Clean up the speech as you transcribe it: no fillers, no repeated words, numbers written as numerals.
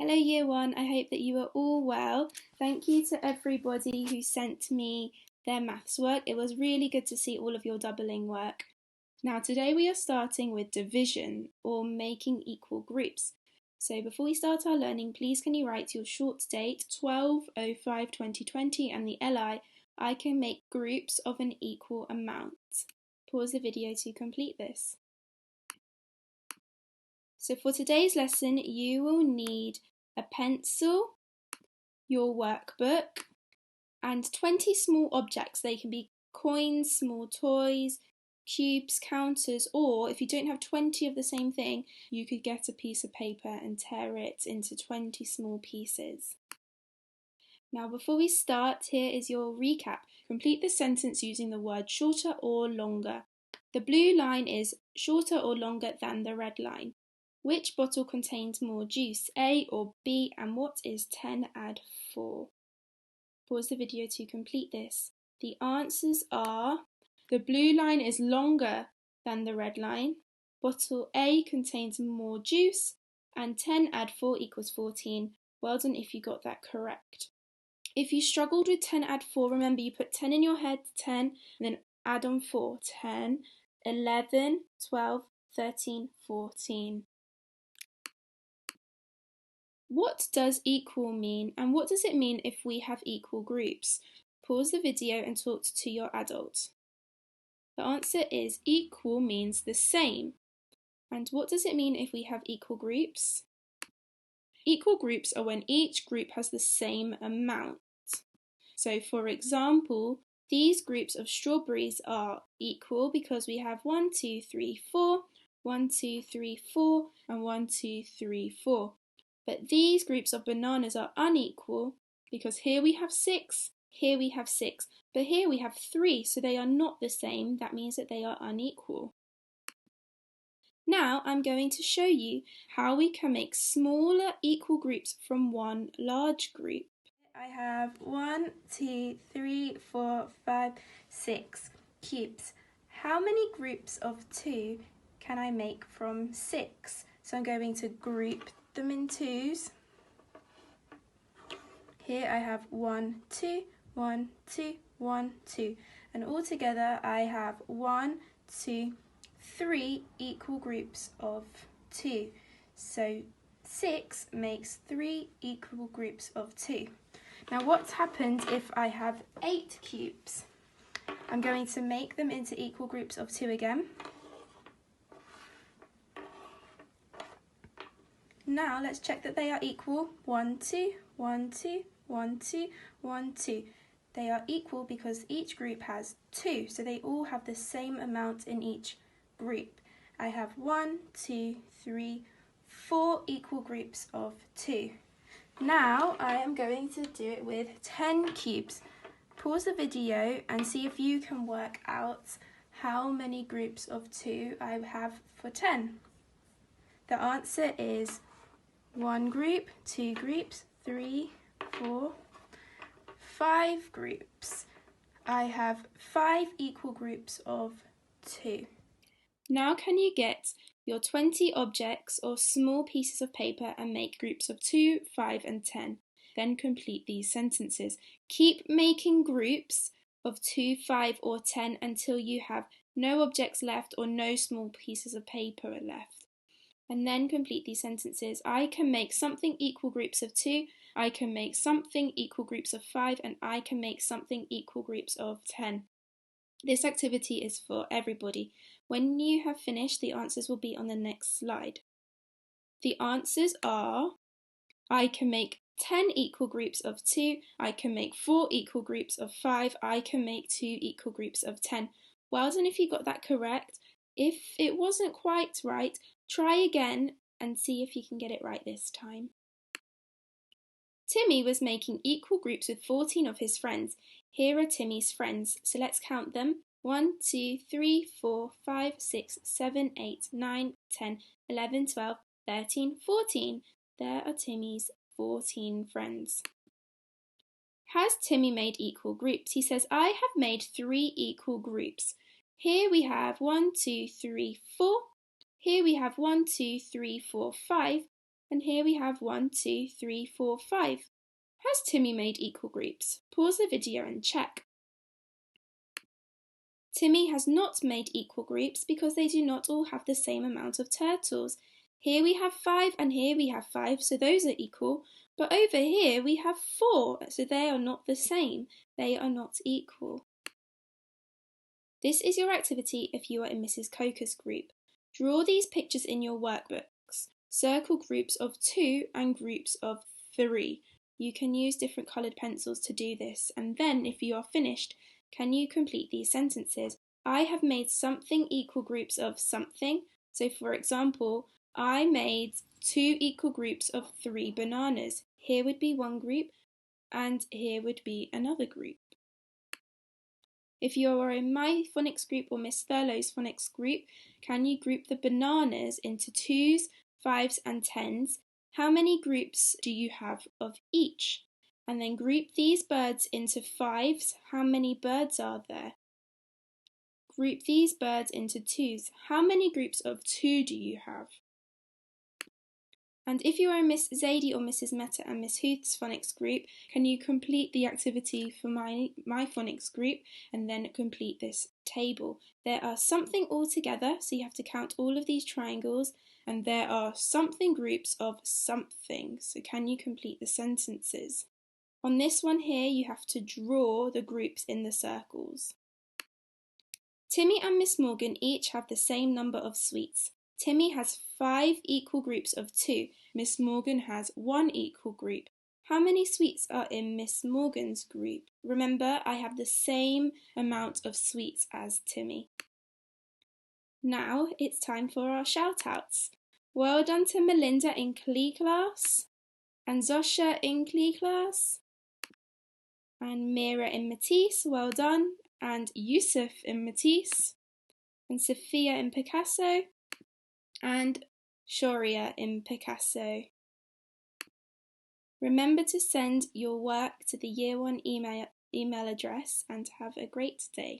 Hello Year 1, I hope that you are all well. Thank you to everybody who sent me their maths work. It was really good to see all of your doubling work. Now today we are starting with division or making equal groups. So before we start our learning, please can you write your short date 12/05/2020 and the LI, I can make groups of an equal amount. Pause the video to complete this. So for today's lesson, you will need a pencil, your workbook, and 20 small objects. They can be coins, small toys, cubes, counters, or if you don't have 20 of the same thing, you could get a piece of paper and tear it into 20 small pieces. Now before we start, here is your recap. Complete the sentence using the word shorter or longer. The blue line is shorter or longer than the red line. Which bottle contains more juice, A or B, and what is 10 add 4? Pause the video to complete this. The answers are, the blue line is longer than the red line, bottle A contains more juice, and 10 add 4 equals 14. Well done if you got that correct. If you struggled with 10 add 4, remember you put 10 in your head, 10, and then add on 4, 10, 11, 12, 13, 14. What does equal mean, and what does it mean if we have equal groups? Pause the video and talk to your adult. The answer is equal means the same. And what does it mean if we have equal groups? Equal groups are when each group has the same amount. So for example, these groups of strawberries are equal because we have 1, 2, 3, 4, 1, 2, 3, 4, and 1, 2, 3, 4. But these groups of bananas are unequal because here we have 6, here we have 6, but here we have 3, so they are not the same. That means that they are unequal. Now I'm going to show you how we can make smaller equal groups from one large group. I have 1, 2, 3, 4, 5, 6 cubes. How many groups of 2 can I make from 6? So I'm going to group them in twos. Here I have 1, 2, 1, 2, 1, 2, and all together I have 1, 2, 3 equal groups of 2. So 6 makes 3 equal groups of 2. Now what happens if I have 8 cubes? I'm going to make them into equal groups of 2 again. Now let's check that they are equal. 1, 2, 1, 2, 1, 2, 1, 2. They are equal because each group has 2, so they all have the same amount in each group. I have 1, 2, 3, 4 equal groups of 2. Now I am going to do it with 10 cubes. Pause the video and see if you can work out how many groups of 2 I have for 10. The answer is 1 group, 2 groups, 3, 4, 5 groups. I have 5 equal groups of 2. Now can you get your 20 objects or small pieces of paper and make groups of 2, 5 and 10. Then complete these sentences. Keep making groups of 2, 5 or 10 until you have no objects left or no small pieces of paper left. And then complete these sentences. I can make something equal groups of 2, I can make something equal groups of 5, and I can make something equal groups of 10. This activity is for everybody. When you have finished, the answers will be on the next slide. The answers are, I can make 10 equal groups of 2, I can make 4 equal groups of 5, I can make 2 equal groups of 10. Well done if you got that correct. If it wasn't quite right, try again and see if you can get it right this time. Timmy was making equal groups with 14 of his friends. Here are Timmy's friends, so let's count them. 1, 2, 3, 4, 5, 6, 7, 8, 9, 10, 11, 12, 13, 14. There are Timmy's 14 friends. Has Timmy made equal groups? He says, I have made 3 equal groups. Here we have 1, 2, 3, 4. Here we have 1, 2, 3, 4, 5. And here we have 1, 2, 3, 4, 5. Has Timmy made equal groups? Pause the video and check. Timmy has not made equal groups because they do not all have the same amount of turtles. Here we have 5 and here we have 5, so those are equal. But over here we have 4, so they are not the same. They are not equal. This is your activity if you are in Mrs. Coker's group. Draw these pictures in your workbooks. Circle groups of 2 and groups of 3. You can use different coloured pencils to do this, and then if you are finished, can you complete these sentences? I have made something equal groups of something. So for example, I made 2 equal groups of 3 bananas. Here would be one group and here would be another group. If you are in my phonics group or Miss Thurlow's phonics group, can you group the bananas into 2s, 5s and 10s? How many groups do you have of each? And then group these birds into 5s. How many birds are there? Group these birds into 2s. How many groups of 2 do you have? And if you are in Miss Zadie or Mrs. Meta and Miss Huth's phonics group, can you complete the activity for my phonics group and then complete this table? There are something all together, so you have to count all of these triangles, and there are something groups of something, so can you complete the sentences? On this one here, you have to draw the groups in the circles. Timmy and Miss Morgan each have the same number of sweets. Timmy has 5 equal groups of 2. Miss Morgan has 1 equal group. How many sweets are in Miss Morgan's group? Remember, I have the same amount of sweets as Timmy. Now it's time for our shout-outs. Well done to Melinda in Clee class, and Zosha in Clee class, and Mira in Matisse, well done, and Yusuf in Matisse, and Sophia in Picasso, and Shoria in Picasso. Remember to send your work to the Year 1 email address and have a great day.